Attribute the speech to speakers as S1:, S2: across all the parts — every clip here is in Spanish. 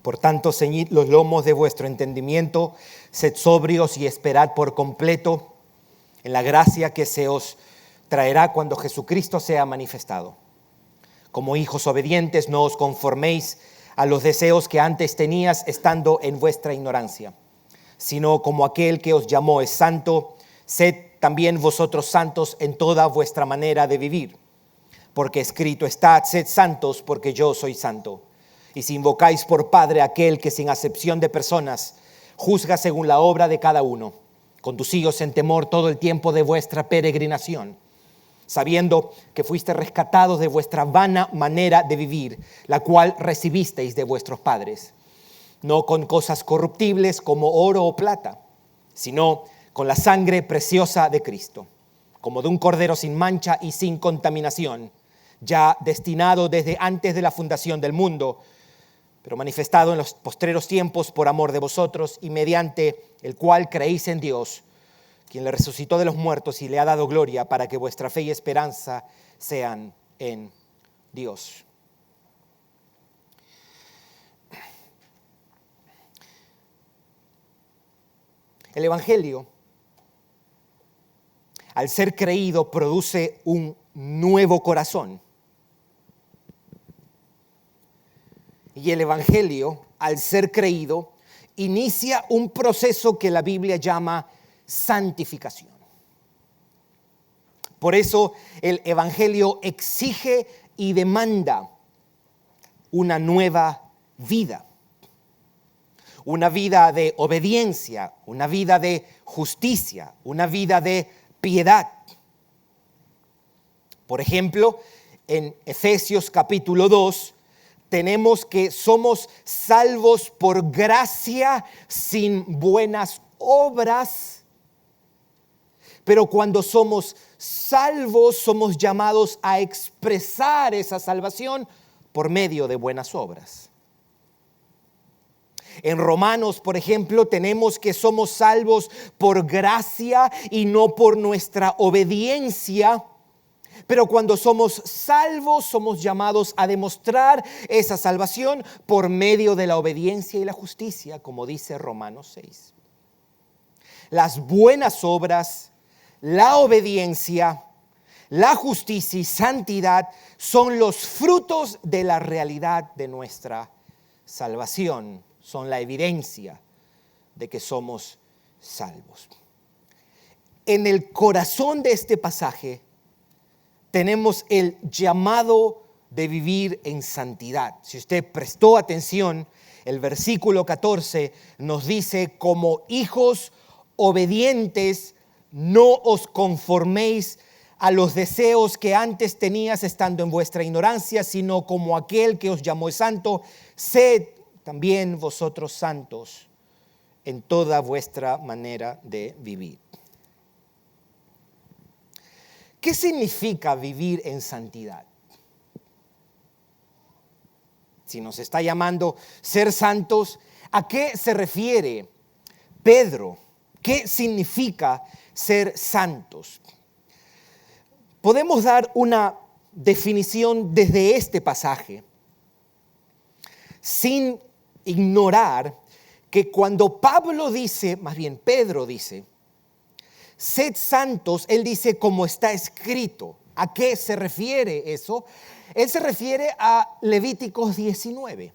S1: Por tanto, ceñid los lomos de vuestro entendimiento, sed sobrios y esperad por completo en la gracia que se os traerá cuando Jesucristo sea manifestado. Como hijos obedientes, no os conforméis a los deseos que antes tenías estando en vuestra ignorancia, sino como aquel que os llamó es santo, sed también vosotros santos en toda vuestra manera de vivir. Porque escrito está, sed santos porque yo soy santo. Y si invocáis por Padre aquel que sin acepción de personas juzga según la obra de cada uno, conducíos en temor todo el tiempo de vuestra peregrinación, sabiendo que fuiste rescatados de vuestra vana manera de vivir, la cual recibisteis de vuestros padres, no con cosas corruptibles como oro o plata, sino con la sangre preciosa de Cristo, como de un cordero sin mancha y sin contaminación, ya destinado desde antes de la fundación del mundo, pero manifestado en los postreros tiempos por amor de vosotros y mediante el cual creéis en Dios, quien le resucitó de los muertos y le ha dado gloria para que vuestra fe y esperanza sean en Dios. El Evangelio, al ser creído, produce un nuevo corazón. Y el Evangelio, al ser creído, inicia un proceso que la Biblia llama santificación. Por eso el Evangelio exige y demanda una nueva vida. Una vida de obediencia, una vida de justicia, una vida de piedad. Por ejemplo, en Efesios capítulo 2, tenemos que somos salvos por gracia sin buenas obras. Pero cuando somos salvos, somos llamados a expresar esa salvación por medio de buenas obras. En Romanos, por ejemplo, tenemos que somos salvos por gracia y no por nuestra obediencia. Pero cuando somos salvos, somos llamados a demostrar esa salvación por medio de la obediencia y la justicia, como dice Romanos 6. Las buenas obras, la obediencia, la justicia y santidad son los frutos de la realidad de nuestra salvación. Son la evidencia de que somos salvos. En el corazón de este pasaje tenemos el llamado de vivir en santidad. Si usted prestó atención, el versículo 14 nos dice: como hijos obedientes, no os conforméis a los deseos que antes tenías estando en vuestra ignorancia, sino como aquel que os llamó es santo, sed también vosotros santos en toda vuestra manera de vivir. ¿Qué significa vivir en santidad? Si nos está llamando ser santos, ¿a qué se refiere Pedro? ¿Qué significa ser santos? Podemos dar una definición desde este pasaje, sin ignorar que cuando Pedro dice, sed santos, él dice como está escrito. ¿A qué se refiere eso? Él se refiere a Levíticos 19.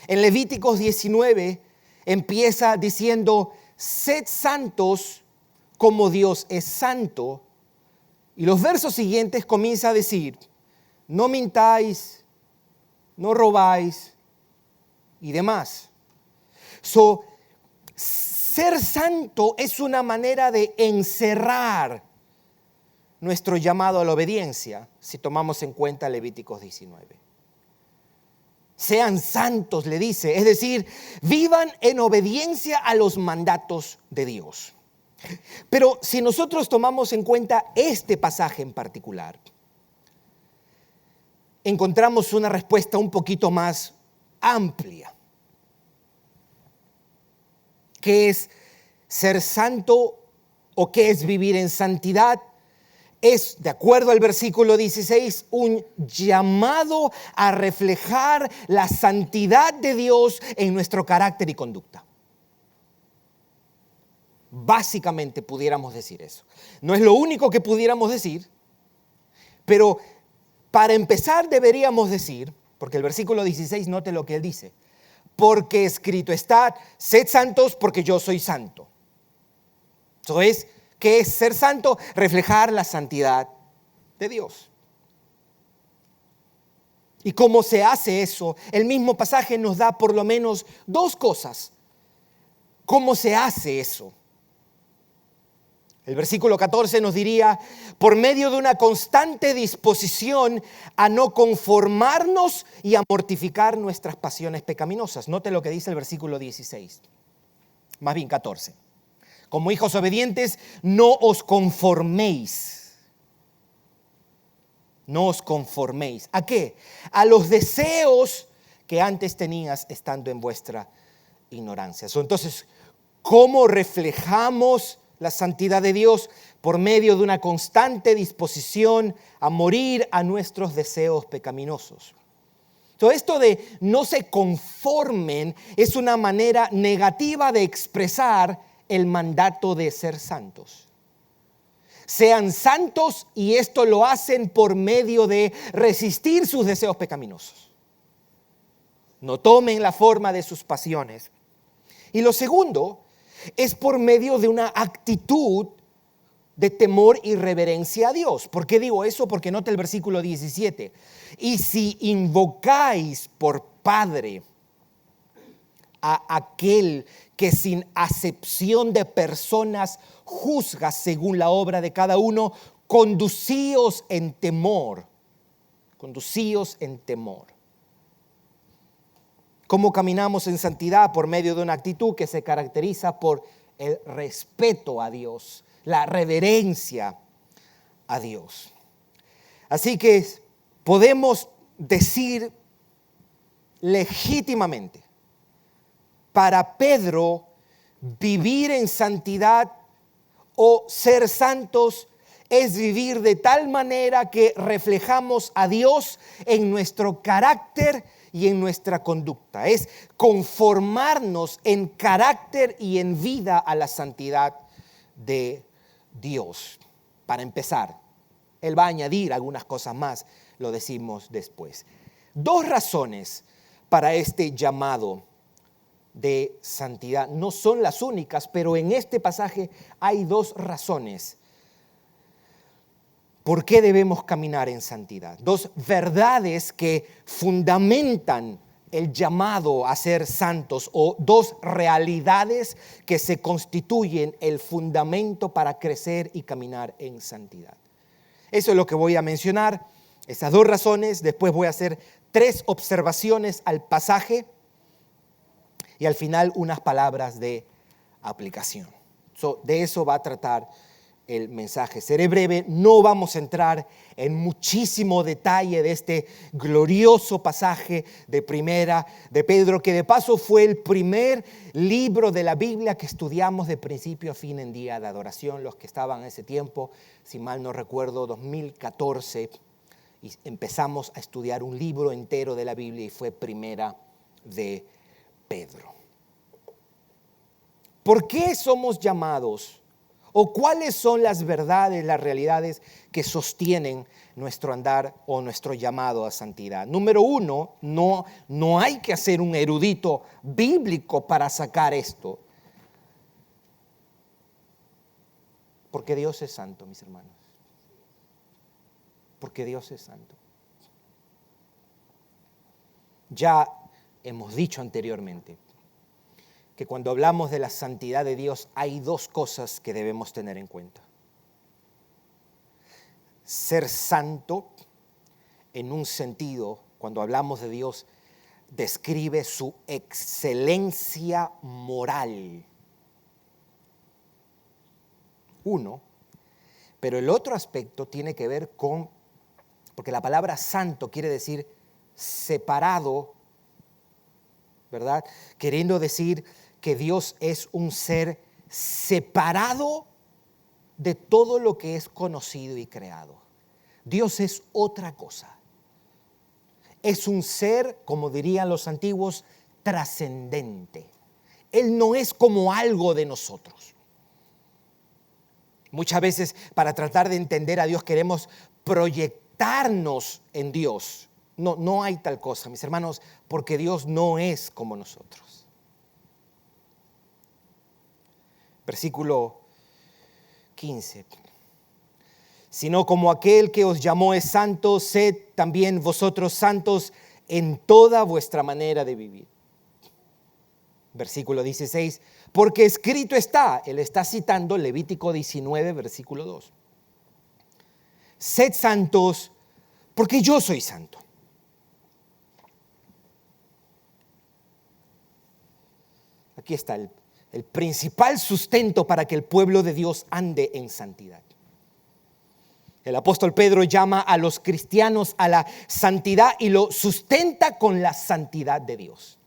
S1: En Levíticos 19 empieza diciendo, sed santos como Dios es santo. Y los versos siguientes comienza a decir, no mintáis, no robáis y demás. Ser santo es una manera de encerrar nuestro llamado a la obediencia, si tomamos en cuenta Levíticos 19. Sean santos, le dice, es decir, vivan en obediencia a los mandatos de Dios. Pero si nosotros tomamos en cuenta este pasaje en particular, encontramos una respuesta un poquito más amplia. ¿Qué es ser santo o qué es vivir en santidad? es, de acuerdo al versículo 16, un llamado a reflejar la santidad de Dios en nuestro carácter y conducta. Básicamente pudiéramos decir eso. No es lo único que pudiéramos decir, pero para empezar deberíamos decir, porque el versículo 16, note lo que él dice, porque escrito está, sed santos porque yo soy santo. Eso es, ¿qué es ser santo? Reflejar la santidad de Dios. ¿Y cómo se hace eso? El mismo pasaje nos da por lo menos dos cosas. ¿Cómo se hace eso? El versículo 14 nos diría, por medio de una constante disposición a no conformarnos y a mortificar nuestras pasiones pecaminosas. Note lo que dice el versículo 16, más bien 14. Como hijos obedientes, no os conforméis. No os conforméis. ¿A qué? A los deseos que antes tenías estando en vuestra ignorancia. Entonces, ¿cómo reflejamos la santidad de Dios? Por medio de una constante disposición a morir a nuestros deseos pecaminosos. Todo esto de no se conformen es una manera negativa de expresar el mandato de ser santos. Sean santos, y esto lo hacen por medio de resistir sus deseos pecaminosos. No tomen la forma de sus pasiones. Y lo segundo es por medio de una actitud de temor y reverencia a Dios. ¿Por qué digo eso? Porque note el versículo 17. Y si invocáis por Padre a aquel que sin acepción de personas juzga según la obra de cada uno, conducíos en temor. Conducíos en temor. ¿Cómo caminamos en santidad? Por medio de una actitud que se caracteriza por el respeto a Dios, la reverencia a Dios. Así que podemos decir legítimamente, para Pedro, vivir en santidad o ser santos es vivir de tal manera que reflejamos a Dios en nuestro carácter y en nuestra conducta. Es conformarnos en carácter y en vida a la santidad de Dios. Para empezar, Él va a añadir algunas cosas más, lo decimos después. Dos razones para este llamado de santidad. No son las únicas, pero en este pasaje hay dos razones por qué debemos caminar en santidad. Dos verdades que fundamentan el llamado a ser santos, o dos realidades que se constituyen el fundamento para crecer y caminar en santidad. Eso es lo que voy a mencionar, esas dos razones. Después voy a hacer 3 observaciones al pasaje y al final unas palabras de aplicación. De eso va a tratar el mensaje. Seré breve, no vamos a entrar en muchísimo detalle de este glorioso pasaje de Primera de Pedro, que de paso fue el primer libro de la Biblia que estudiamos de principio a fin en día de adoración. Los que estaban en ese tiempo, si mal no recuerdo, 2014, y empezamos a estudiar un libro entero de la Biblia y fue Primera de Pedro. ¿Por qué somos llamados? ¿O cuáles son las verdades, las realidades que sostienen nuestro andar o nuestro llamado a santidad? Número 1, no hay que ser un erudito bíblico para sacar esto. Porque Dios es santo, mis hermanos. Porque Dios es santo. Ya hemos dicho anteriormente que cuando hablamos de la santidad de Dios hay 2 cosas que debemos tener en cuenta. Ser santo, en un sentido, cuando hablamos de Dios, describe su excelencia moral. 1, pero el otro aspecto tiene que ver con, porque la palabra santo quiere decir separado, ¿verdad? Queriendo decir que Dios es un ser separado de todo lo que es conocido y creado. Dios es otra cosa. Es un ser, como dirían los antiguos, trascendente. Él no es como algo de nosotros. Muchas veces para tratar de entender a Dios queremos proyectarnos en Dios. No hay tal cosa, mis hermanos, porque Dios no es como nosotros. Versículo 15. Sino como aquel que os llamó es santo, sed también vosotros santos en toda vuestra manera de vivir. Versículo 16, porque escrito está, él está citando Levítico 19, versículo 2. Sed santos, porque yo soy santo. Aquí está el principal sustento para que el pueblo de Dios ande en santidad. El apóstol Pedro llama a los cristianos a la santidad y lo sustenta con la santidad de Dios.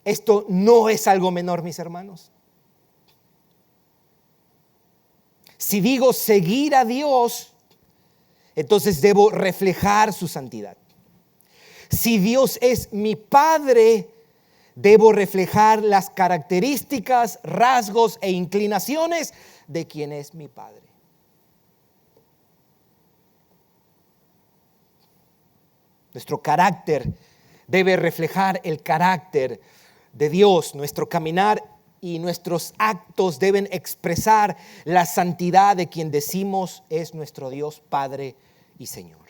S1: Esto no es algo menor, mis hermanos. Si digo seguir a Dios, entonces debo reflejar su santidad. Si Dios es mi Padre, debo reflejar las características, rasgos e inclinaciones de quien es mi Padre. Nuestro carácter debe reflejar el carácter de Dios. Nuestro caminar y nuestros actos deben expresar la santidad de quien decimos es nuestro Dios, Padre y Señor.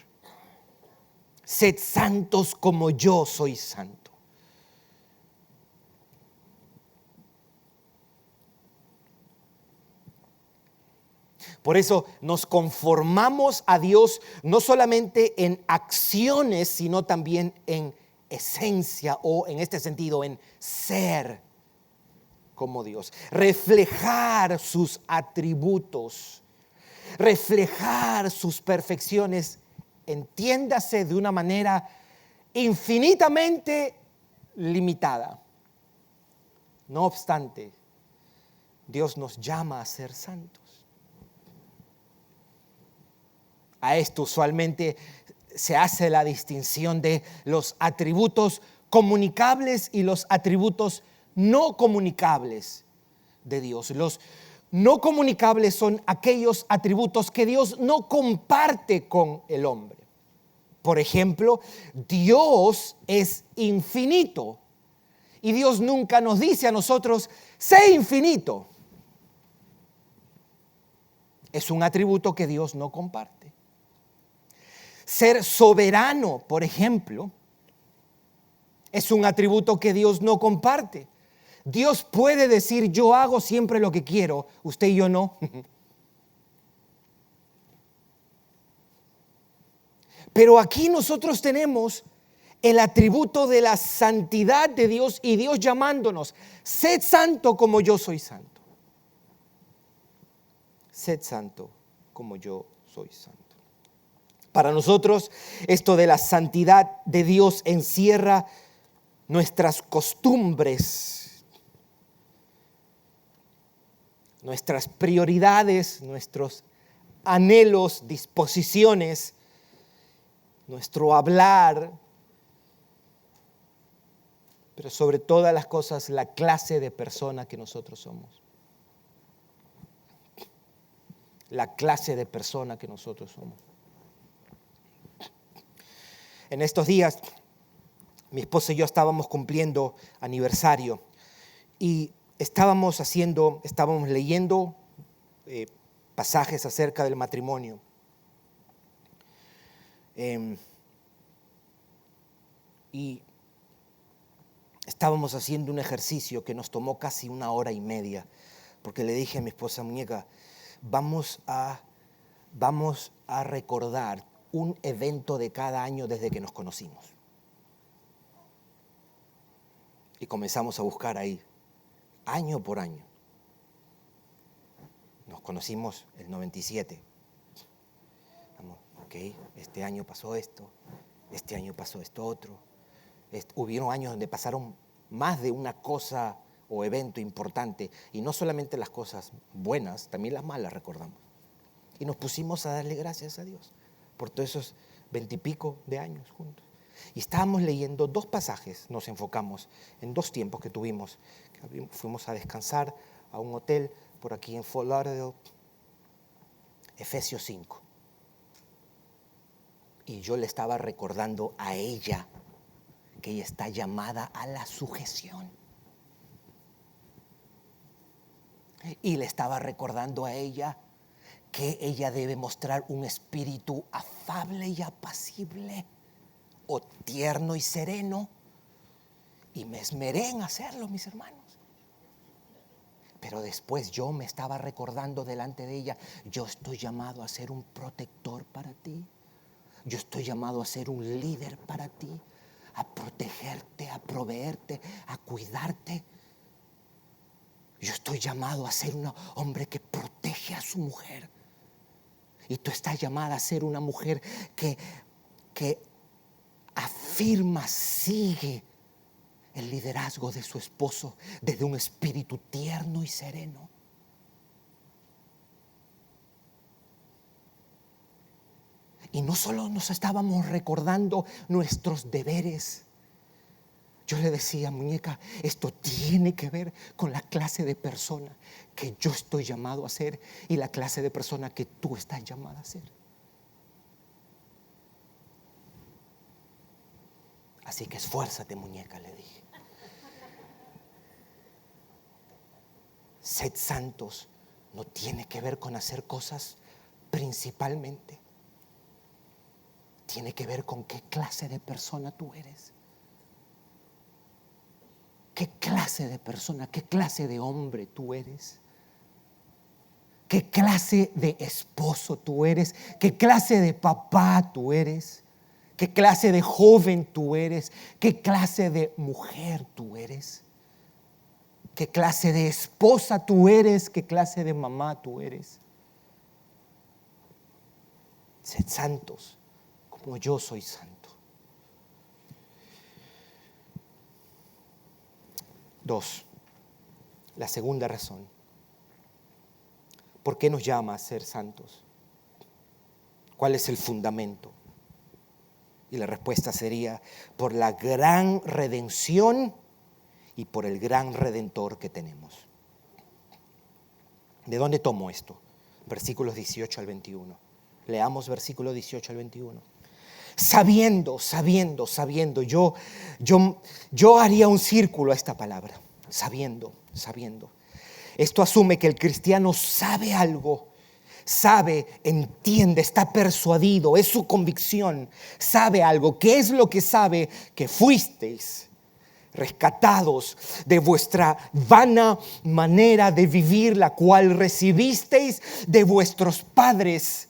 S1: Sed santos como yo soy santo. Por eso nos conformamos a Dios no solamente en acciones, sino también en esencia o en este sentido en ser como Dios. Reflejar sus atributos, reflejar sus perfecciones, entiéndase de una manera infinitamente limitada. No obstante, Dios nos llama a ser santos. A esto usualmente se hace la distinción de los atributos comunicables y los atributos no comunicables de Dios. Los no comunicables son aquellos atributos que Dios no comparte con el hombre. Por ejemplo, Dios es infinito y Dios nunca nos dice a nosotros, sé infinito. Es un atributo que Dios no comparte. Ser soberano, por ejemplo, es un atributo que Dios no comparte. Dios puede decir, yo hago siempre lo que quiero, usted y yo no. Pero aquí nosotros tenemos el atributo de la santidad de Dios y Dios llamándonos, sed santo como yo soy santo. Sed santo como yo soy santo. Para nosotros, esto de la santidad de Dios encierra nuestras costumbres, nuestras prioridades, nuestros anhelos, disposiciones, nuestro hablar, pero sobre todas las cosas, la clase de persona que nosotros somos. La clase de persona que nosotros somos. En estos días, mi esposa y yo estábamos cumpliendo aniversario y estábamos leyendo pasajes acerca del matrimonio. Y estábamos haciendo un ejercicio que nos tomó casi 1 hora y media, porque le dije a mi esposa, muñeca, vamos a recordar un evento de cada año desde que nos conocimos. Y comenzamos a buscar ahí, año por año. Nos conocimos el 97. Vamos, ok, este año pasó esto, otro. Hubieron años donde pasaron más de una cosa o evento importante, y no solamente las cosas buenas, también las malas recordamos. Y nos pusimos a darle gracias a Dios por todos esos 20 y pico de años juntos. Y estábamos leyendo 2 pasajes, nos enfocamos en 2 tiempos que tuvimos. Fuimos a descansar a un hotel por aquí en Fort Lauderdale, Efesios 5. Y yo le estaba recordando a ella que ella está llamada a la sujeción. Y le estaba recordando a ella que ella debe mostrar un espíritu afable y apacible, o tierno y sereno. Y me esmeré en hacerlo, mis hermanos. Pero después yo me estaba recordando delante de ella, yo estoy llamado a ser un protector para ti. Yo estoy llamado a ser un líder para ti, a protegerte, a proveerte, a cuidarte. Yo estoy llamado a ser un hombre que protege a su mujer. Y tú estás llamada a ser una mujer que afirma, sigue el liderazgo de su esposo desde un espíritu tierno y sereno. Y no solo nos estábamos recordando nuestros deberes. Yo le decía, muñeca, esto tiene que ver con la clase de persona que yo estoy llamado a ser y la clase de persona que tú estás llamada a ser. Así que esfuérzate, muñeca, le dije. Sed santos no tiene que ver con hacer cosas principalmente. Tiene que ver con qué clase de persona tú eres. ¿Qué clase de persona, qué clase de hombre tú eres? ¿Qué clase de esposo tú eres? ¿Qué clase de papá tú eres? ¿Qué clase de joven tú eres? ¿Qué clase de mujer tú eres? ¿Qué clase de esposa tú eres? ¿Qué clase de mamá tú eres? Sed santos como yo soy santo. 2, la segunda razón. ¿Por qué nos llama a ser santos? ¿Cuál es el fundamento? Y la respuesta sería por la gran redención y por el gran redentor que tenemos. ¿De dónde tomo esto? Versículos 18 al 21. Leamos versículos 18 al 21. Sabiendo, yo haría un círculo a esta palabra. Sabiendo. Esto asume que el cristiano sabe algo, sabe, entiende, está persuadido, es su convicción, sabe algo. ¿Qué es lo que sabe? Que fuisteis rescatados de vuestra vana manera de vivir, la cual recibisteis de vuestros padres,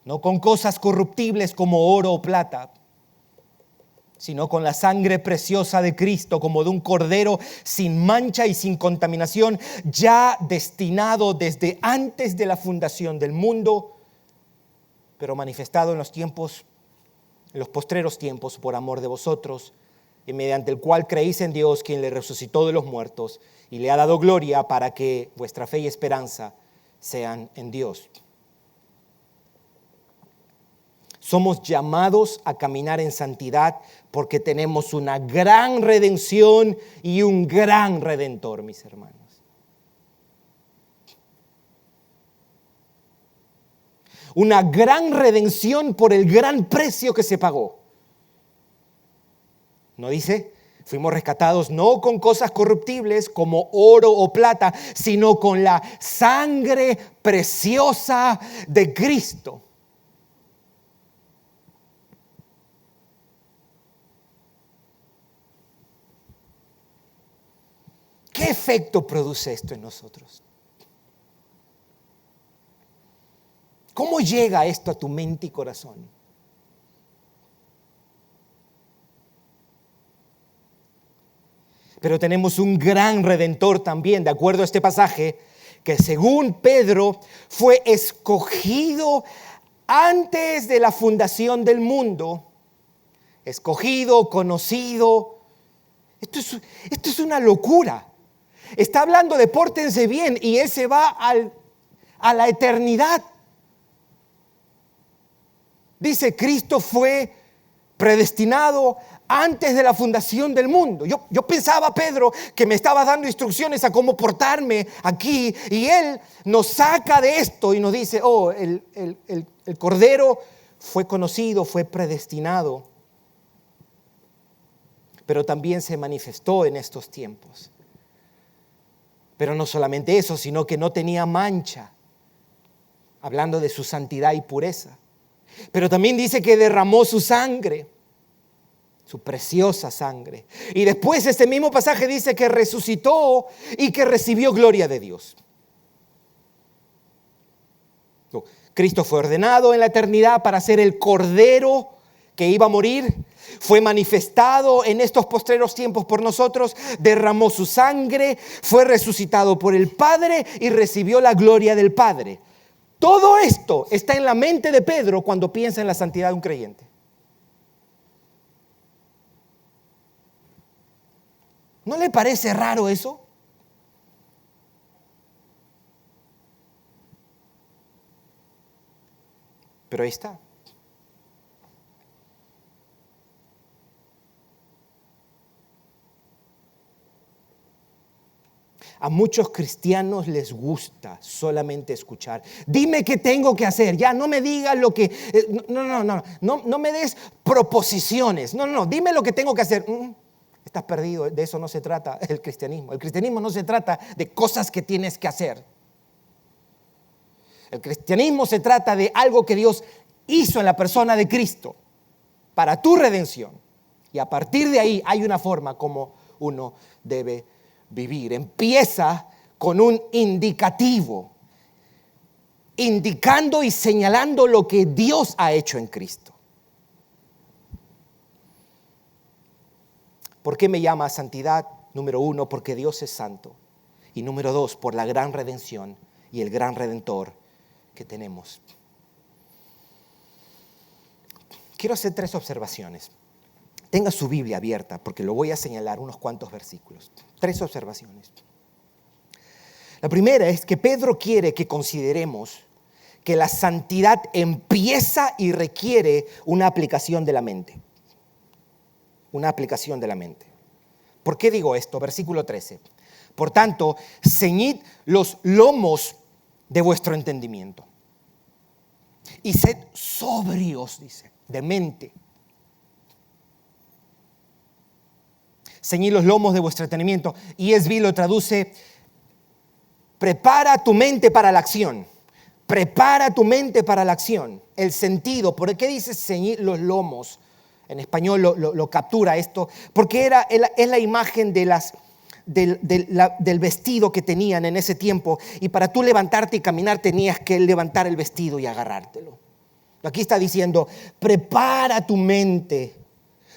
S1: no con cosas corruptibles como oro o plata, sino con la sangre preciosa de Cristo, como de un cordero sin mancha y sin contaminación, ya destinado desde antes de la fundación del mundo, pero manifestado en los postreros tiempos por amor de vosotros, y mediante el cual creéis en Dios, quien le resucitó de los muertos y le ha dado gloria, para que vuestra fe y esperanza sean en Dios. Somos llamados a caminar en santidad porque tenemos una gran redención y un gran redentor, mis hermanos. Una gran redención por el gran precio que se pagó. ¿No dice? Fuimos rescatados no con cosas corruptibles como oro o plata, sino con la sangre preciosa de Cristo. ¿Qué efecto produce esto en nosotros? ¿Cómo llega esto a tu mente y corazón? Pero tenemos un gran redentor también, de acuerdo a este pasaje, que según Pedro fue escogido antes de la fundación del mundo. Escogido, conocido. Esto es una locura. Está hablando de pórtense bien y Él se va a la eternidad. Dice, Cristo fue predestinado antes de la fundación del mundo. Yo pensaba, Pedro, que me estaba dando instrucciones a cómo portarme aquí, y Él nos saca de esto y nos dice, el Cordero fue conocido, fue predestinado, pero también se manifestó en estos tiempos. Pero no solamente eso, sino que no tenía mancha, hablando de su santidad y pureza. Pero también dice que derramó su sangre, su preciosa sangre. Y después este mismo pasaje dice que resucitó y que recibió gloria de Dios. Cristo fue ordenado en la eternidad para ser el Cordero que iba a morir. Fue manifestado en estos postreros tiempos por nosotros, derramó su sangre, fue resucitado por el Padre y recibió la gloria del Padre. Todo esto está en la mente de Pedro cuando piensa en la santidad de un creyente. ¿No le parece raro eso? Pero ahí está. A muchos cristianos les gusta solamente escuchar. Dime qué tengo que hacer. Ya no me digas lo que... No me des proposiciones. No, dime lo que tengo que hacer. Estás perdido. De eso no se trata el cristianismo. El cristianismo no se trata de cosas que tienes que hacer. El cristianismo se trata de algo que Dios hizo en la persona de Cristo para tu redención. Y a partir de ahí hay una forma como uno debe vivir. Empieza con un indicativo, indicando y señalando lo que Dios ha hecho en Cristo. ¿Por qué me llama a santidad? Número 1, porque Dios es santo. Y número 2, por la gran redención y el gran redentor que tenemos. Quiero hacer 3 observaciones. Tenga su Biblia abierta porque lo voy a señalar unos cuantos versículos. 3 observaciones. La primera es que Pedro quiere que consideremos que la santidad empieza y requiere una aplicación de la mente. Una aplicación de la mente. ¿Por qué digo esto? Versículo 13. Por tanto, ceñid los lomos de vuestro entendimiento y sed sobrios, dice, de mente. Ceñid los lomos de vuestro entendimiento. ESV lo traduce, prepara tu mente para la acción. Prepara tu mente para la acción. El sentido, ¿por qué dice ceñid los lomos? En español lo captura esto, porque es la imagen del vestido que tenían en ese tiempo, y para tú levantarte y caminar tenías que levantar el vestido y agarrártelo. Aquí está diciendo, prepara tu mente,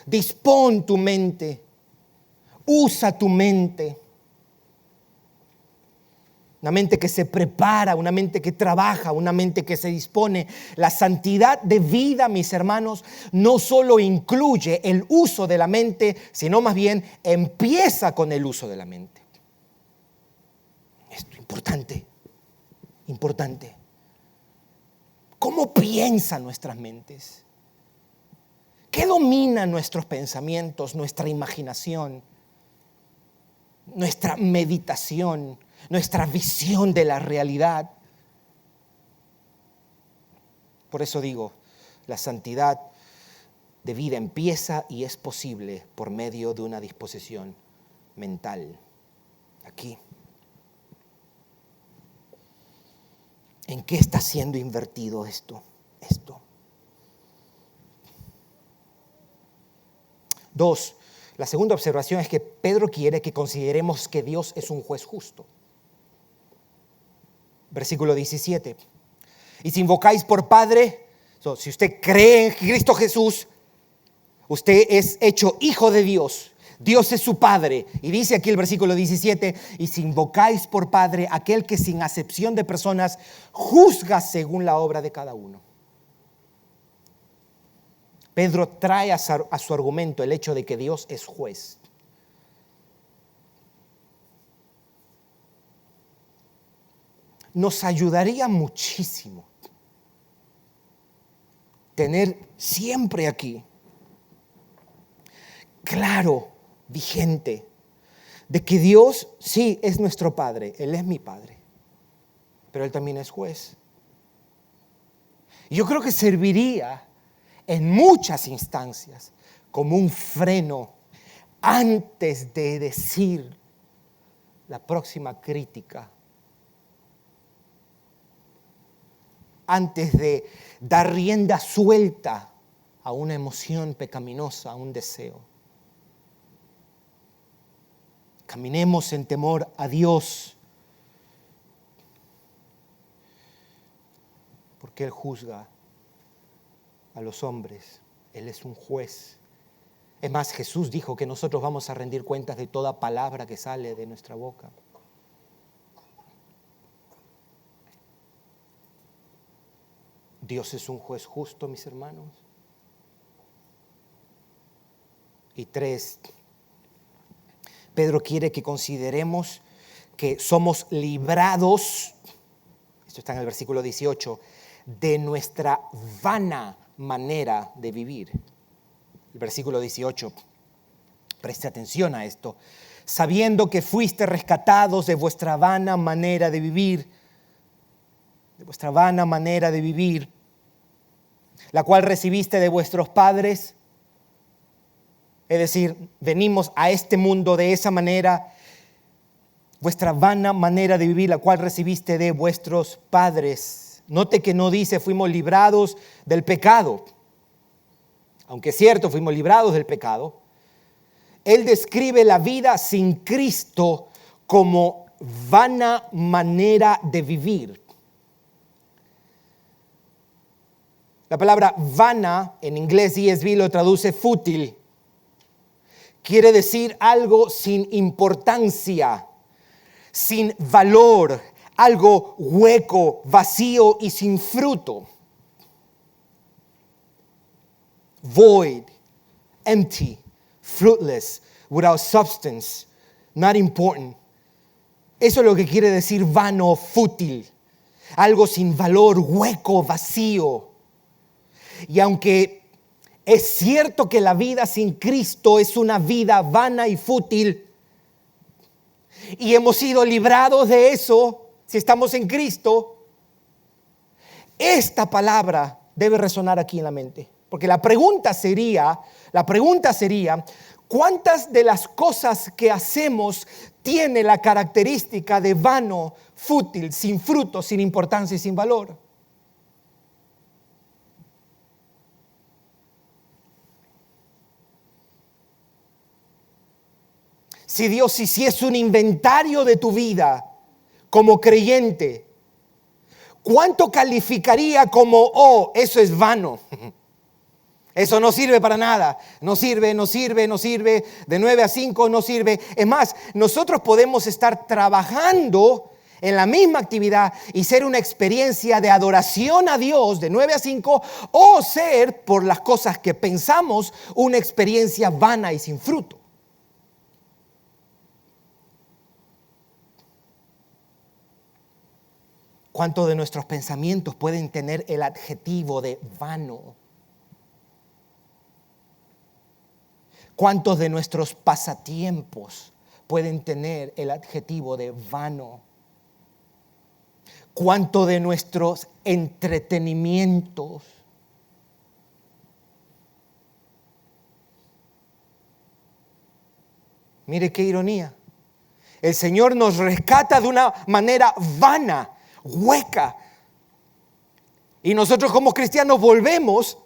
S1: dispón tu mente, usa tu mente. Una mente que se prepara, una mente que trabaja, una mente que se dispone. La santidad de vida, mis hermanos, no solo incluye el uso de la mente, sino más bien empieza con el uso de la mente. Esto es importante, importante. ¿Cómo piensan nuestras mentes? ¿Qué domina nuestros pensamientos, nuestra imaginación, nuestra meditación, nuestra visión de la realidad? Por eso digo, la santidad de vida empieza y es posible por medio de una disposición mental. Aquí. ¿En qué está siendo invertido esto? Dos, la segunda observación es que Pedro quiere que consideremos que Dios es un juez justo. Versículo 17. Y si invocáis por Padre, si usted cree en Cristo Jesús, usted es hecho hijo de Dios. Dios es su Padre. Y dice aquí el versículo 17, y si invocáis por Padre aquel que sin acepción de personas juzga según la obra de cada uno. Pedro trae a su argumento el hecho de que Dios es juez. nos ayudaría muchísimo tener siempre aquí claro, vigente, de que Dios sí es nuestro Padre, Él es mi Padre, pero Él también es juez. Y yo creo que serviría en muchas instancias como un freno antes de decir la próxima crítica, antes de dar rienda suelta a una emoción pecaminosa, a un deseo. Caminemos en temor a Dios, porque Él juzga a los hombres. Él es un juez. Es más, Jesús dijo que nosotros vamos a rendir cuentas de toda palabra que sale de nuestra boca. Dios es un juez justo, mis hermanos. Y 3, Pedro quiere que consideremos que somos librados, esto está en el versículo 18, de nuestra vana manera de vivir. El versículo 18, preste atención a esto. Sabiendo que fuiste rescatados de vuestra vana manera de vivir, la cual recibiste de vuestros padres. Es decir, venimos a este mundo de esa manera, vuestra vana manera de vivir, la cual recibiste de vuestros padres. Note que no dice fuimos librados del pecado, aunque es cierto, fuimos librados del pecado. Él describe la vida sin Cristo como vana manera de vivir. La palabra vana en inglés ESV lo traduce fútil. Quiere decir algo sin importancia, sin valor, algo hueco, vacío y sin fruto. Void, empty, fruitless, without substance, not important. Eso es lo que quiere decir vano, fútil. Algo sin valor, hueco, vacío. Y aunque es cierto que la vida sin Cristo es una vida vana y fútil, y hemos sido librados de eso si estamos en Cristo, esta palabra debe resonar aquí en la mente. Porque la pregunta sería, ¿cuántas de las cosas que hacemos tiene la característica de vano, fútil, sin fruto, sin importancia y sin valor? Si Dios hiciese un inventario de tu vida como creyente, ¿cuánto calificaría como, eso es vano? Eso no sirve para nada. No sirve. De 9 a 5 no sirve. Es más, nosotros podemos estar trabajando en la misma actividad y ser una experiencia de adoración a Dios de 9 a 5 o ser, por las cosas que pensamos, una experiencia vana y sin fruto. ¿Cuántos de nuestros pensamientos pueden tener el adjetivo de vano? ¿Cuántos de nuestros pasatiempos pueden tener el adjetivo de vano? ¿Cuántos de nuestros entretenimientos? Mire qué ironía. El Señor nos rescata de una manera vana, hueca. Y nosotros como cristianos volvemos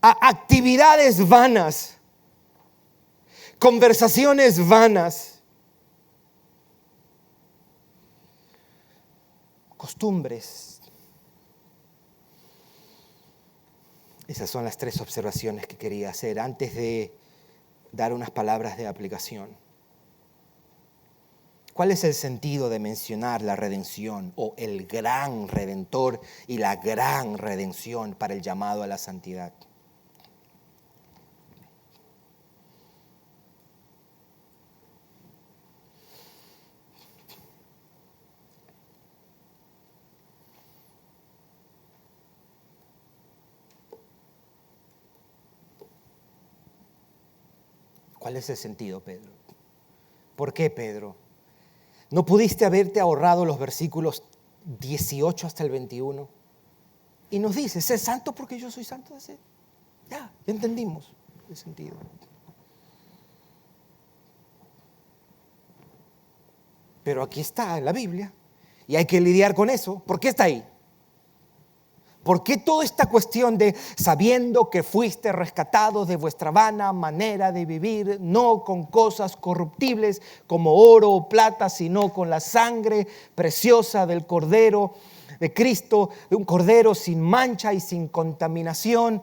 S1: a actividades vanas, conversaciones vanas, costumbres. Esas son las 3 observaciones que quería hacer antes de dar unas palabras de aplicación. ¿Cuál es el sentido de mencionar la redención o el gran redentor y la gran redención para el llamado a la santidad? ¿Cuál es el sentido, Pedro? ¿Por qué, Pedro? ¿No pudiste haberte ahorrado los versículos 18 hasta el 21? Y nos dice, sé santo porque yo soy santo. Ya entendimos el sentido. Pero aquí está en la Biblia y hay que lidiar con eso. ¿Por qué está ahí? ¿Por qué toda esta cuestión de sabiendo que fuiste rescatados de vuestra vana manera de vivir, no con cosas corruptibles como oro o plata, sino con la sangre preciosa del Cordero de Cristo, de un Cordero sin mancha y sin contaminación,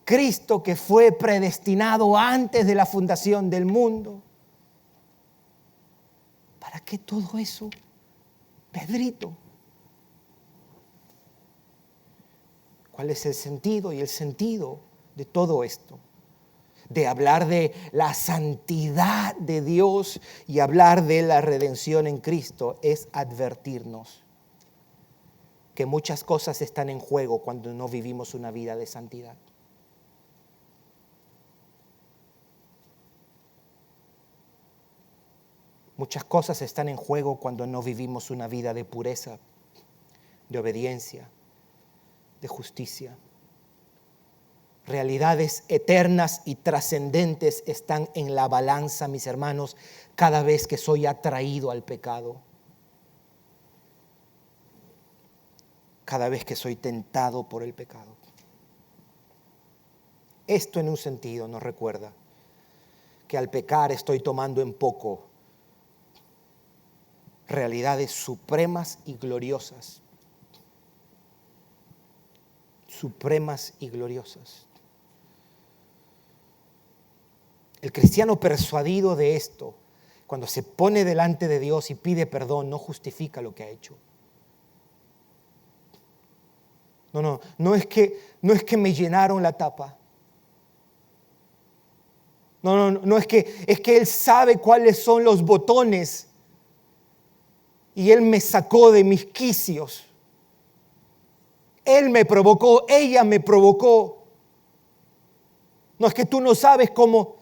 S1: Cristo que fue predestinado antes de la fundación del mundo? ¿Para qué todo eso, Pedrito? ¿Cuál es el sentido? Y el sentido de todo esto, de hablar de la santidad de Dios y hablar de la redención en Cristo, es advertirnos que muchas cosas están en juego cuando no vivimos una vida de santidad. Muchas cosas están en juego cuando no vivimos una vida de pureza, de obediencia, de justicia. Realidades eternas y trascendentes están en la balanza, mis hermanos, cada vez que soy atraído al pecado. Cada vez que soy tentado por el pecado. Esto en un sentido nos recuerda que al pecar estoy tomando en poco realidades supremas y gloriosas. Supremas y gloriosas. El cristiano persuadido de esto, cuando se pone delante de Dios y pide perdón, no justifica lo que ha hecho. No es que me llenaron la tapa. No es que Él sabe cuáles son los botones y Él me sacó de mis quicios. Él me provocó, ella me provocó. No es que tú no sabes cómo.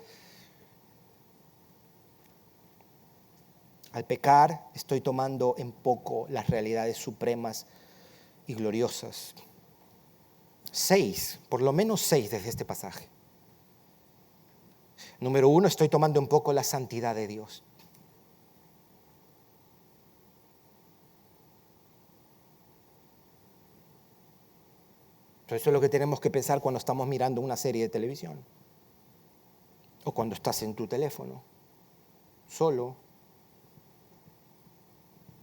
S1: Al pecar estoy tomando en poco las realidades supremas y gloriosas. 6, por lo menos 6 desde este pasaje. Número 1, estoy tomando en poco la santidad de Dios. Entonces eso es lo que tenemos que pensar cuando estamos mirando una serie de televisión. O cuando estás en tu teléfono, solo.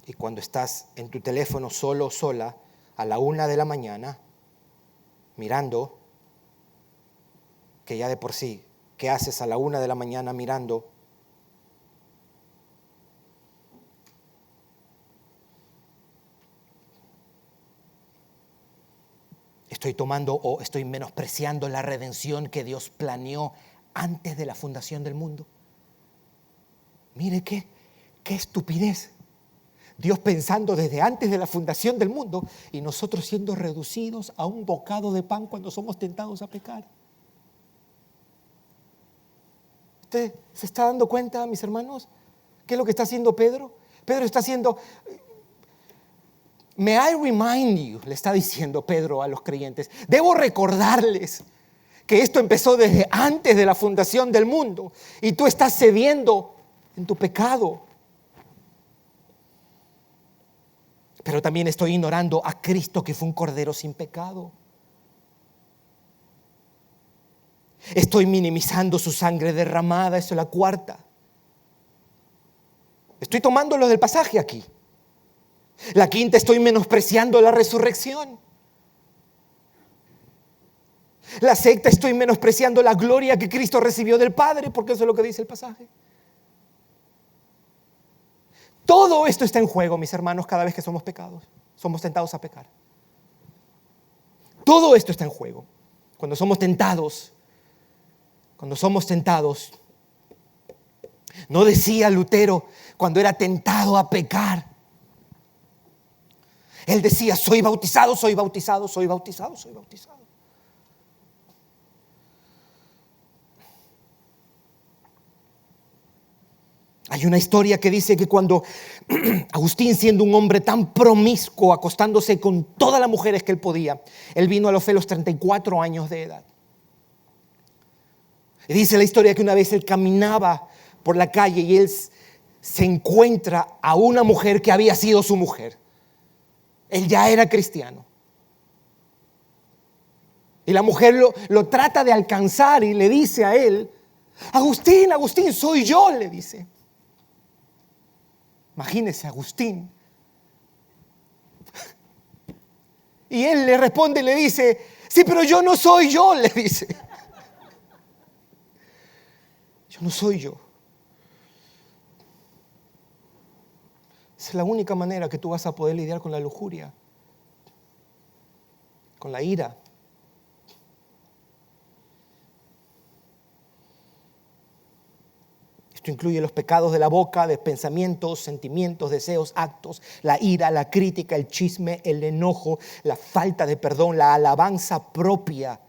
S1: Y cuando estás en tu teléfono solo, sola, a la 1 de la mañana, mirando, que ya de por sí, ¿qué haces a la 1 de la mañana mirando? Estoy tomando o estoy menospreciando la redención que Dios planeó antes de la fundación del mundo. Mire qué estupidez. Dios pensando desde antes de la fundación del mundo y nosotros siendo reducidos a un bocado de pan cuando somos tentados a pecar. ¿Usted se está dando cuenta, mis hermanos? ¿Qué es lo que está haciendo Pedro? Pedro está haciendo... May I remind you, le está diciendo Pedro a los creyentes, debo recordarles que esto empezó desde antes de la fundación del mundo y tú estás cediendo en tu pecado. Pero también estoy ignorando a Cristo, que fue un cordero sin pecado. Estoy minimizando su sangre derramada, eso es la 4. Estoy tomando lo del pasaje aquí. La 5, estoy menospreciando la resurrección. La 6, estoy menospreciando la gloria que Cristo recibió del Padre, porque eso es lo que dice el pasaje. Todo esto está en juego, mis hermanos, cada vez que somos tentados a pecar. Todo esto está en juego. Cuando somos tentados, no decía Lutero cuando era tentado a pecar. Él decía, soy bautizado, soy bautizado, soy bautizado, soy bautizado. Hay una historia que dice que cuando Agustín, siendo un hombre tan promiscuo, acostándose con todas las mujeres que él podía, él vino a la fe a los 34 años de edad. Y dice la historia que una vez él caminaba por la calle y él se encuentra a una mujer que había sido su mujer. Él ya era cristiano. Y la mujer lo trata de alcanzar y le dice a él: Agustín, Agustín, soy yo, le dice. Imagínese, Agustín. Y él le responde y le dice: sí, pero yo no soy yo, le dice. Yo no soy yo. Esa es la única manera que tú vas a poder lidiar con la lujuria, con la ira. Esto incluye los pecados de la boca, de pensamientos, sentimientos, deseos, actos, la ira, la crítica, el chisme, el enojo, la falta de perdón, la alabanza propia.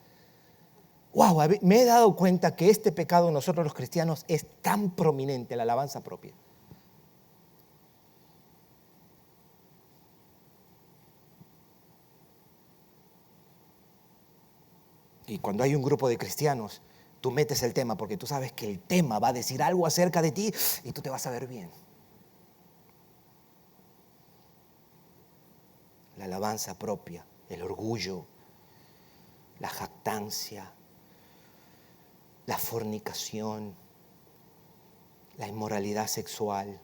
S1: Wow, me he dado cuenta que este pecado en nosotros los cristianos es tan prominente, la alabanza propia. Y cuando hay un grupo de cristianos, tú metes el tema porque tú sabes que el tema va a decir algo acerca de ti y tú te vas a ver bien. La alabanza propia, el orgullo, la jactancia, la fornicación, la inmoralidad sexual,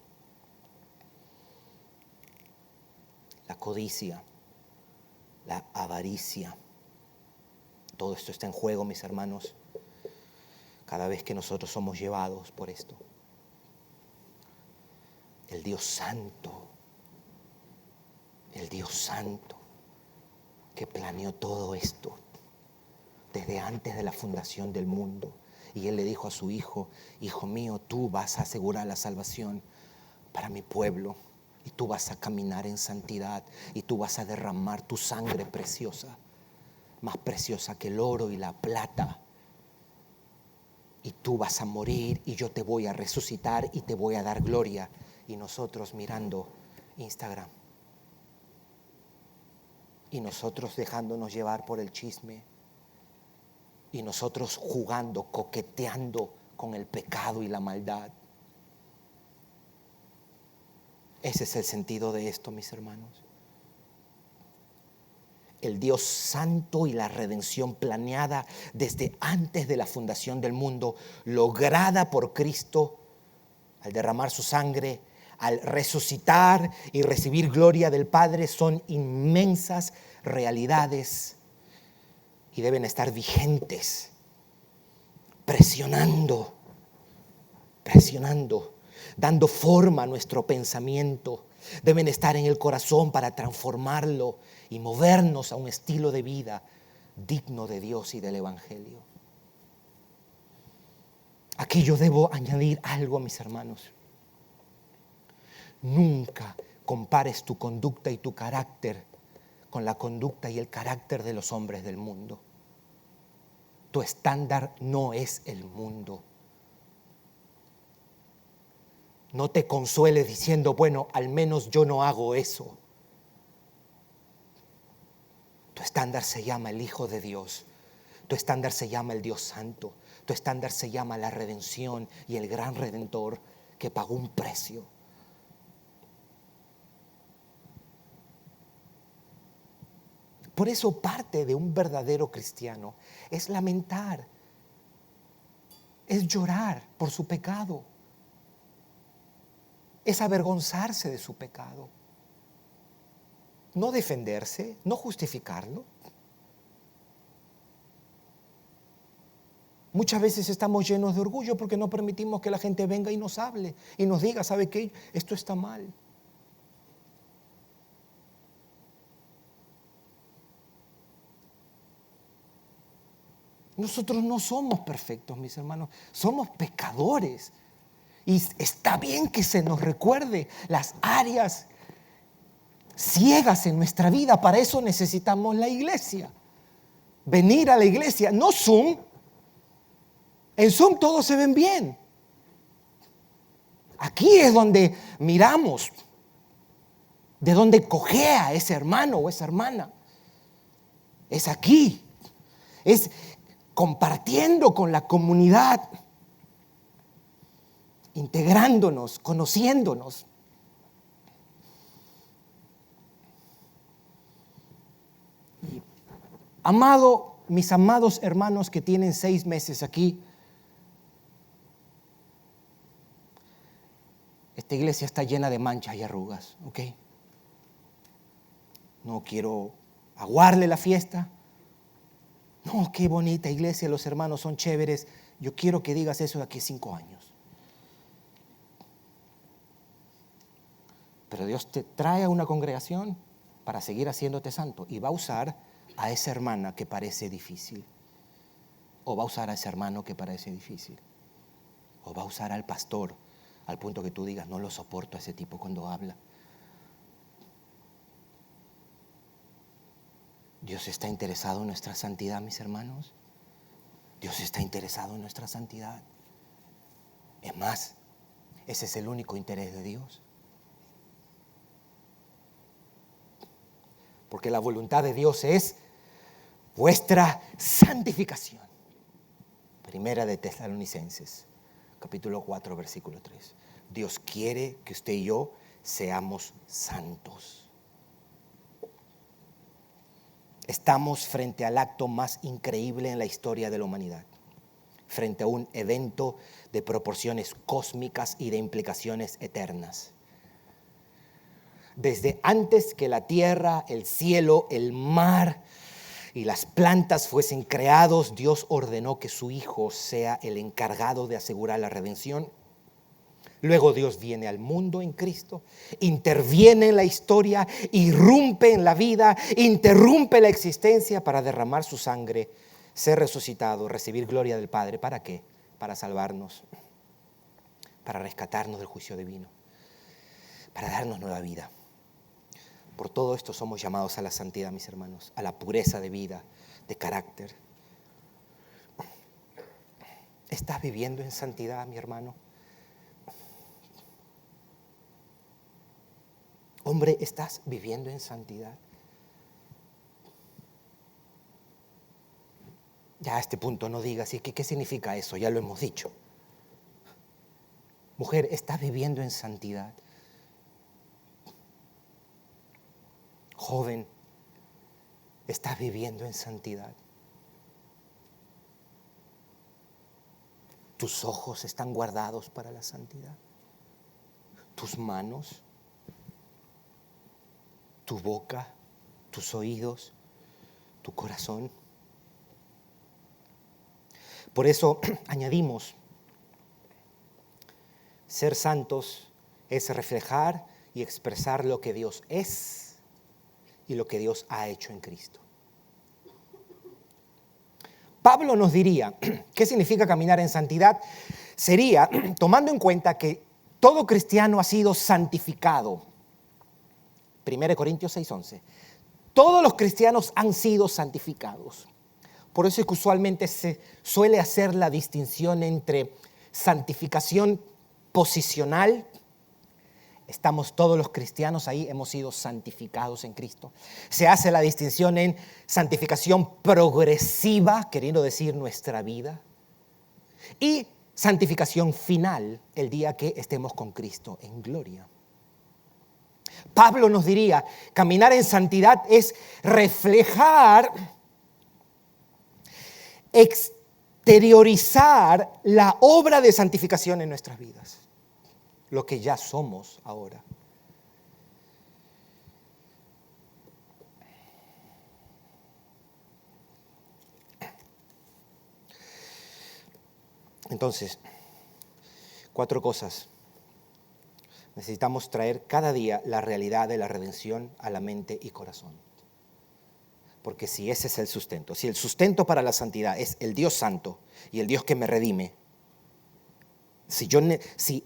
S1: la codicia, la avaricia. Todo esto está en juego, mis hermanos, cada vez que nosotros somos llevados por esto. El Dios Santo que planeó todo esto desde antes de la fundación del mundo. Y Él le dijo a su Hijo: Hijo mío, tú vas a asegurar la salvación para mi pueblo. Y tú vas a caminar en santidad. Y tú vas a derramar tu sangre preciosa, más preciosa que el oro y la plata. Y tú vas a morir y yo te voy a resucitar y te voy a dar gloria. Y nosotros mirando Instagram. Y nosotros dejándonos llevar por el chisme. Y nosotros jugando, coqueteando con el pecado y la maldad. Ese es el sentido de esto, mis hermanos. El Dios Santo y la redención planeada desde antes de la fundación del mundo, lograda por Cristo al derramar su sangre, al resucitar y recibir gloria del Padre, son inmensas realidades y deben estar vigentes, presionando, dando forma a nuestro pensamiento. Deben estar en el corazón para transformarlo y movernos a un estilo de vida digno de Dios y del Evangelio. Aquí yo debo añadir algo, mis hermanos. Nunca compares tu conducta y tu carácter con la conducta y el carácter de los hombres del mundo. Tu estándar no es el mundo. No te consueles diciendo: bueno, al menos yo no hago eso. Tu estándar se llama el Hijo de Dios. Tu estándar se llama el Dios Santo. Tu estándar se llama la redención y el gran Redentor que pagó un precio. Por eso parte de un verdadero cristiano es lamentar, es llorar por su pecado, es avergonzarse de su pecado. No defenderse, no justificarlo. Muchas veces estamos llenos de orgullo porque no permitimos que la gente venga y nos hable y nos diga: ¿sabe qué? Esto está mal. Nosotros no somos perfectos, mis hermanos, somos pecadores. Y está bien que se nos recuerde las áreas ciegas en nuestra vida. Para eso necesitamos la iglesia. Venir a la iglesia, no Zoom. En Zoom todos se ven bien. Aquí es donde miramos, de donde cojea ese hermano o esa hermana. Es aquí, es compartiendo con la comunidad, integrándonos, conociéndonos. Mis amados hermanos que tienen 6 meses aquí, esta iglesia está llena de manchas y arrugas, ¿ok? No quiero aguarle la fiesta. No, qué bonita iglesia, los hermanos son chéveres. Yo quiero que digas eso de aquí a 5 años. Pero Dios te trae a una congregación para seguir haciéndote santo y va a usar a esa hermana que parece difícil. O va a usar a ese hermano que parece difícil. O va a usar al pastor al punto que tú digas, no lo soporto a ese tipo cuando habla. Dios está interesado en nuestra santidad, mis hermanos. Dios está interesado en nuestra santidad. Es más, ese es el único interés de Dios. Porque la voluntad de Dios es vuestra santificación. Primera de Tesalonicenses, capítulo 4, versículo 3. Dios quiere que usted y yo seamos santos. Estamos frente al acto más increíble en la historia de la humanidad, frente a un evento de proporciones cósmicas y de implicaciones eternas. Desde antes que la tierra, el cielo, el mar y las plantas fuesen creados, Dios ordenó que su Hijo sea el encargado de asegurar la redención. Luego Dios viene al mundo en Cristo, interviene en la historia, irrumpe en la vida, interrumpe la existencia para derramar su sangre, ser resucitado, recibir gloria del Padre. ¿Para qué? Para salvarnos, para rescatarnos del juicio divino, para darnos nueva vida. Por todo esto somos llamados a la santidad, mis hermanos, a la pureza de vida, de carácter. ¿Estás viviendo en santidad, mi hermano? Hombre, ¿estás viviendo en santidad? Ya a este punto no digas, ¿y qué significa eso? Ya lo hemos dicho. Mujer, ¿estás viviendo en santidad? Joven, ¿estás viviendo en santidad? ¿Tus ojos están guardados para la santidad? ¿Tus manos? ¿Tu boca? ¿Tus oídos? ¿Tu corazón? Por eso añadimos, ser santos es reflejar y expresar lo que Dios es y lo que Dios ha hecho en Cristo. Pablo nos diría, ¿qué significa caminar en santidad? Sería, tomando en cuenta que todo cristiano ha sido santificado. 1 Corintios 6:11. Todos los cristianos han sido santificados. Por eso es que usualmente se suele hacer la distinción entre santificación posicional. Estamos todos los cristianos ahí, hemos sido santificados en Cristo. Se hace la distinción en santificación progresiva, queriendo decir nuestra vida. Y santificación final, el día que estemos con Cristo en gloria. Pablo nos diría, caminar en santidad es reflejar, exteriorizar la obra de santificación en nuestras vidas. Lo que ya somos ahora. Entonces, 4 cosas. Necesitamos traer cada día la realidad de la redención a la mente y corazón. Porque si ese es el sustento, si el sustento para la santidad es el Dios santo y el Dios que me redime, si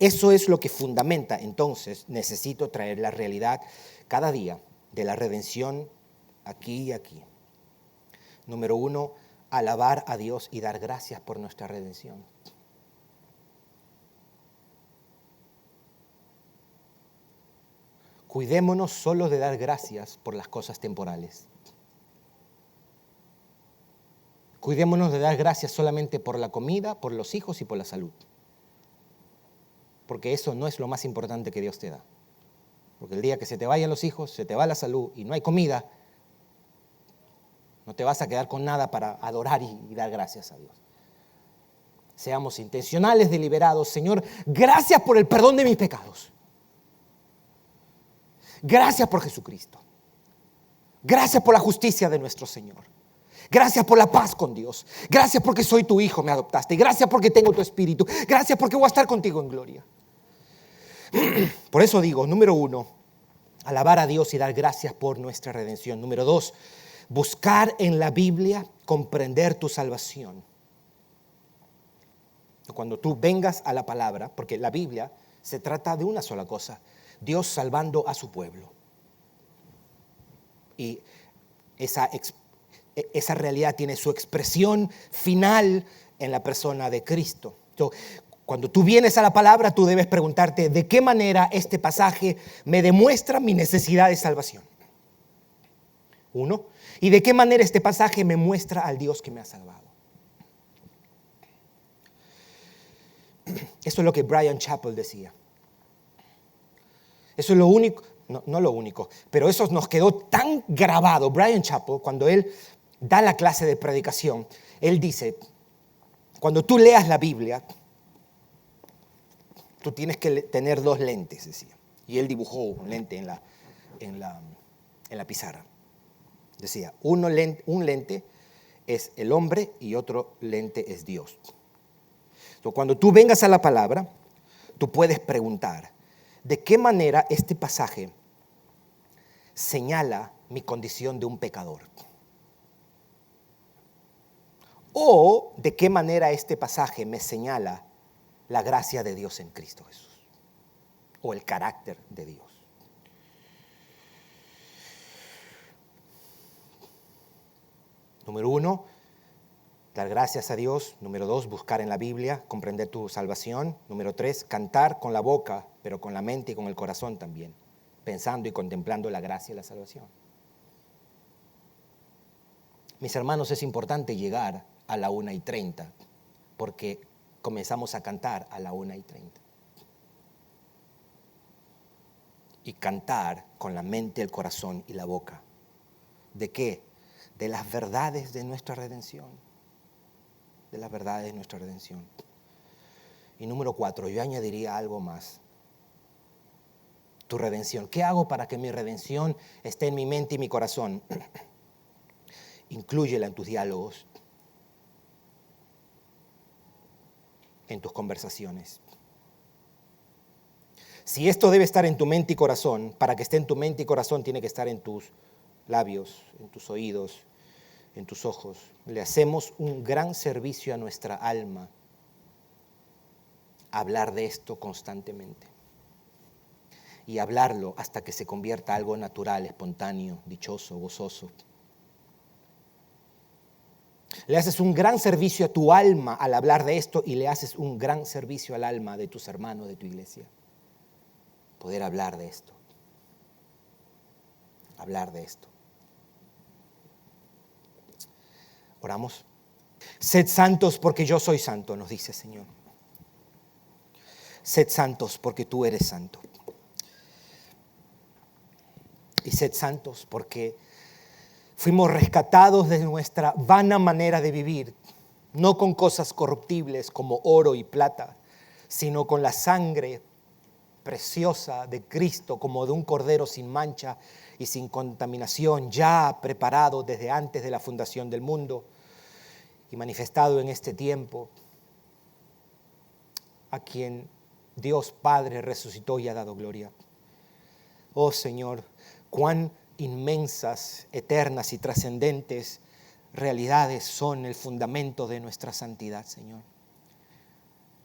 S1: eso es lo que fundamenta, entonces necesito traer la realidad cada día de la redención aquí y aquí. Número 1, alabar a Dios y dar gracias por nuestra redención. Cuidémonos solo de dar gracias por las cosas temporales. Cuidémonos de dar gracias solamente por la comida, por los hijos y por la salud. Porque eso no es lo más importante que Dios te da. Porque el día que se te vayan los hijos, se te va la salud y no hay comida, no te vas a quedar con nada para adorar y dar gracias a Dios. Seamos intencionales, deliberados. Señor, gracias por el perdón de mis pecados. Gracias por Jesucristo. Gracias por la justicia de nuestro Señor. Gracias por la paz con Dios. Gracias porque soy tu hijo, me adoptaste. Gracias porque tengo tu espíritu. Gracias porque voy a estar contigo en gloria. Por eso digo, número 1, alabar a Dios y dar gracias por nuestra redención. Número 2, buscar en la Biblia comprender tu salvación. Cuando tú vengas a la palabra, porque la Biblia se trata de una sola cosa: Dios salvando a su pueblo. Y esa realidad tiene su expresión final en la persona de Cristo. Entonces, cuando tú vienes a la palabra, tú debes preguntarte de qué manera este pasaje me demuestra mi necesidad de salvación. 1. Y de qué manera este pasaje me muestra al Dios que me ha salvado. Eso es lo que Bryan Chapell decía. Eso es lo único, no lo único, pero eso nos quedó tan grabado. Bryan Chapell, cuando él da la clase de predicación, él dice, cuando tú leas la Biblia, tú tienes que tener 2 lentes, decía. Y él dibujó un lente en la pizarra. Decía, un lente es el hombre y otro lente es Dios. Entonces, cuando tú vengas a la palabra, tú puedes preguntar, ¿de qué manera este pasaje señala mi condición de un pecador? ¿O de qué manera este pasaje me señala la gracia de Dios en Cristo Jesús? O el carácter de Dios. Número 1, dar gracias a Dios. Número 2, buscar en la Biblia, comprender tu salvación. Número 3, cantar con la boca, pero con la mente y con el corazón también, pensando y contemplando la gracia y la salvación. Mis hermanos, es importante llegar a la 1:30, porque comenzamos a cantar a la 1:30. Y cantar con la mente, el corazón y la boca. ¿De qué? De las verdades de nuestra redención. De las verdades de nuestra redención. Y número 4, yo añadiría algo más. Tu redención. ¿Qué hago para que mi redención esté en mi mente y mi corazón? Inclúyela en tus diálogos, en tus conversaciones. Si esto debe estar en tu mente y corazón, para que esté en tu mente y corazón tiene que estar en tus labios, en tus oídos, en tus ojos. Le hacemos un gran servicio a nuestra alma hablar de esto constantemente y hablarlo hasta que se convierta en algo natural, espontáneo, dichoso, gozoso. Le haces un gran servicio a tu alma al hablar de esto y le haces un gran servicio al alma de tus hermanos, de tu iglesia. Poder hablar de esto. Hablar de esto. Oramos. Sed santos porque yo soy santo, nos dice el Señor. Sed santos porque tú eres santo. Y sed santos porque fuimos rescatados de nuestra vana manera de vivir, no con cosas corruptibles como oro y plata, sino con la sangre preciosa de Cristo, como de un cordero sin mancha y sin contaminación, ya preparado desde antes de la fundación del mundo y manifestado en este tiempo, a quien Dios Padre resucitó y ha dado gloria. Oh Señor, cuán inmensas, eternas y trascendentes realidades son el fundamento de nuestra santidad, Señor.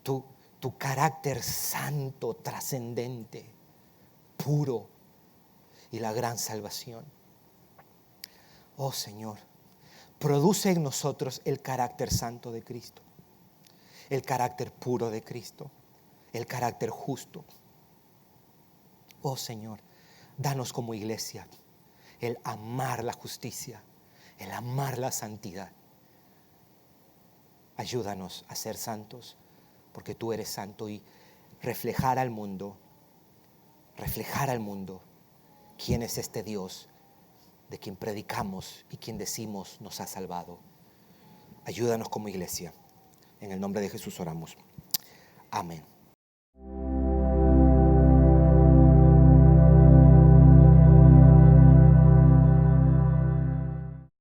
S1: Tu carácter santo, trascendente, puro y la gran salvación. Oh Señor, produce en nosotros el carácter santo de Cristo, el carácter puro de Cristo, el carácter justo. Oh Señor, Danos como iglesia el amar la justicia, el amar la santidad. Ayúdanos a ser santos, porque tú eres santo, y reflejar al mundo quién es este Dios de quien predicamos y quien decimos nos ha salvado. Ayúdanos como iglesia. En el nombre de Jesús oramos. Amén.